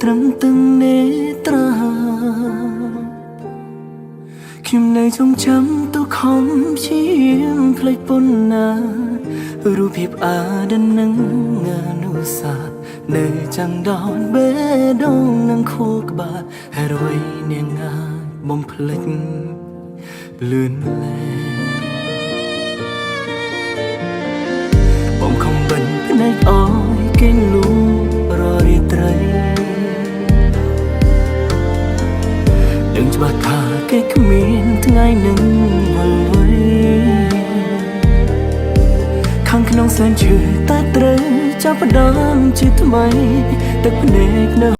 ត្រឹងទាំងនេត្រាខ្ញុំនៅចងចាំទុកខំឈាមផ្លេចប៉ុណ្ណារូបភាពអាដិននឹងងានុសាទនៅចាំងដោនបេដងនឹងខួរក្បាលហើយរយនាងងាបំភ្លេចលឿនលែបំខំបិនភ្នែកអោយគេងលូររីត្រីដឹងច្បាស់ថាគេគ្មានថ្ងៃនឹងវល់វៃខាងក្នុងសែនឈឺតែត្រូវចាប់ផ្ដើមជាថ្មីទឹកភ្នែកនៅ